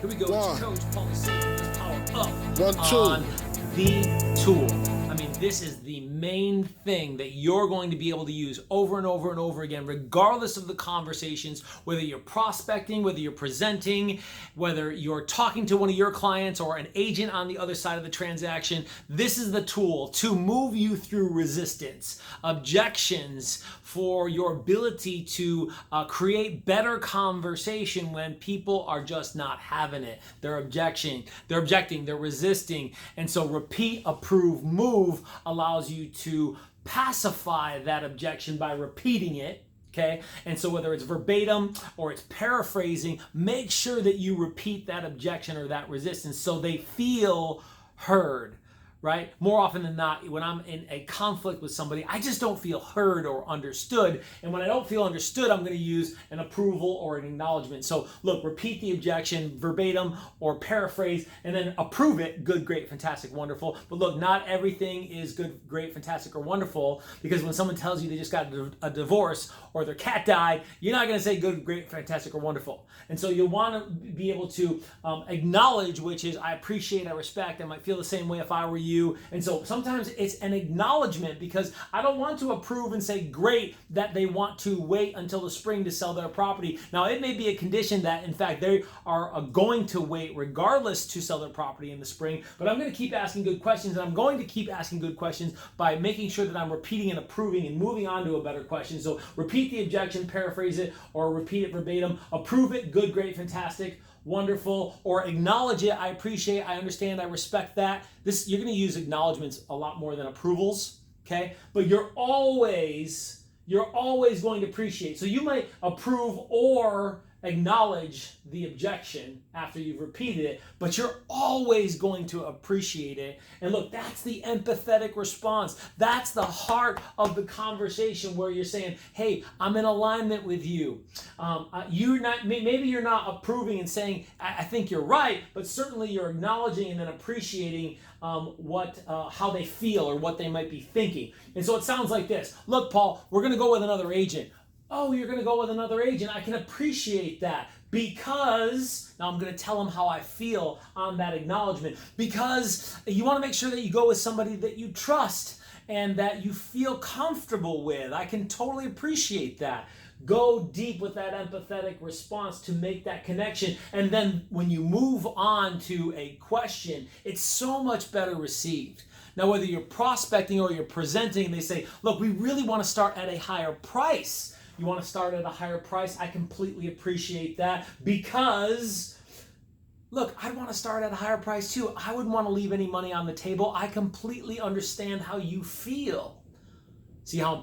Here we go. It's Coach Pauly C. Let's power up 1, 2. on the tool. I mean, this is the main thing that you're going to be able to use over and over and over again, regardless of the conversations, whether you're prospecting, whether you're presenting, whether you're talking to one of your clients or an agent on the other side of the transaction. This is the tool to move you through resistance, objections, for your ability to create better conversation when people are just not having it. They're objecting, they're resisting. And so repeat, approve, move allows you to pacify that objection by repeating it. Okay, and so whether it's verbatim or it's paraphrasing, make sure that you repeat that objection or that resistance so they feel heard. Right? More often than not, when I'm in a conflict with somebody, I just don't feel heard or understood. And when I don't feel understood, I'm going to use an approval or an acknowledgement. So look, repeat the objection verbatim or paraphrase, and then approve it. Good, great, fantastic, wonderful. But look, not everything is good, great, fantastic, or wonderful, because when someone tells you they just got a divorce or their cat died, you're not going to say good, great, fantastic, or wonderful. And so you'll want to be able to acknowledge, which is I appreciate, I respect. I might feel the same way if I were you. And so sometimes it's an acknowledgement, because I don't want to approve and say great that they want to wait until the spring to sell their property. Now, it may be a condition that in fact they are going to wait regardless to sell their property in the spring, but I'm going to keep asking good questions, and I'm going to keep asking good questions by making sure that I'm repeating and approving and moving on to a better question. So repeat the objection, paraphrase it, or repeat it verbatim, approve it, good, great, fantastic, wonderful, or acknowledge it. I appreciate, I understand, I respect that. You're going to use acknowledgments a lot more than approvals, okay? But you're always going to appreciate. So you might approve or acknowledge the objection after you've repeated it, but you're always going to appreciate it. And look, that's the empathetic response. That's the heart of the conversation, where you're saying, hey, I'm in alignment with you. Maybe you're not approving and saying, I think you're right, but certainly you're acknowledging and then appreciating how they feel or what they might be thinking. And so it sounds like this. Look, Paul, we're going to go with another agent. Oh, you're going to go with another agent. I can appreciate that, because now I'm going to tell them how I feel on that acknowledgement, because you want to make sure that you go with somebody that you trust and that you feel comfortable with. I can totally appreciate that. Go deep with that empathetic response to make that connection. And then when you move on to a question, it's so much better received. Now, whether you're prospecting or you're presenting and they say, look, we really want to start at a higher price. You want to start at a higher price? I completely appreciate that, because, look, I'd want to start at a higher price too. I wouldn't want to leave any money on the table. I completely understand how you feel. See how I'm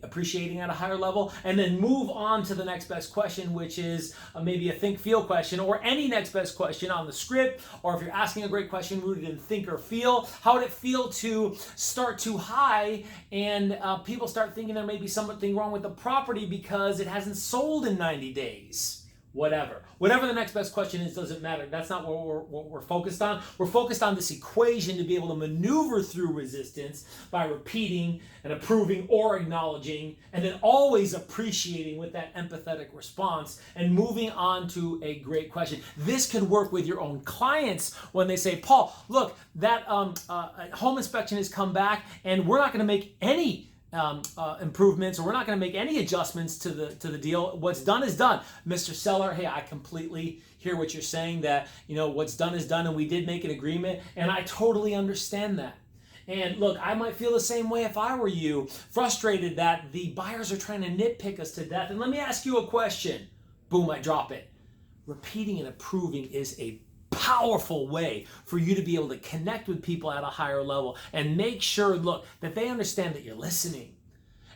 appreciating at a higher level? And then move on to the next best question, which is maybe a think, feel question, or any next best question on the script. Or if you're asking a great question rooted in think or feel, how would it feel to start too high and people start thinking there may be something wrong with the property because it hasn't sold in 90 days? Whatever the next best question is, doesn't matter. That's not what we're focused on. We're focused on this equation to be able to maneuver through resistance by repeating and approving or acknowledging, and then always appreciating with that empathetic response and moving on to a great question. This could work with your own clients when they say, Paul, look, that home inspection has come back and we're not going to make any improvements, or we're not going to make any adjustments to the deal. What's done is done. Mr. Seller, hey, I completely hear what you're saying, that what's done is done, and we did make an agreement, and I totally understand that. And look, I might feel the same way if I were you, frustrated that the buyers are trying to nitpick us to death. And let me ask you a question. Boom, I drop it. Repeating and approving is a powerful way for you to be able to connect with people at a higher level and make sure, look, that they understand that you're listening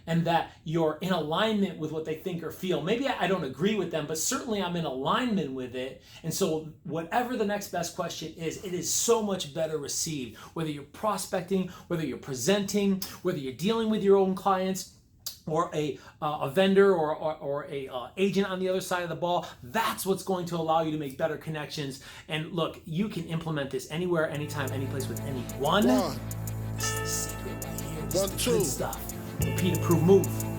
and that you're in alignment with what they think or feel. Maybe I don't agree with them, but certainly I'm in alignment with it. And so whatever the next best question is, it is so much better received, whether you're prospecting, whether you're presenting, whether you're dealing with your own clients, or a vendor or a agent on the other side of the ball. That's what's going to allow you to make better connections. And look, you can implement this anywhere, anytime, anyplace with anyone. This is the secret right here. This is the good stuff. Repeat, approve, move.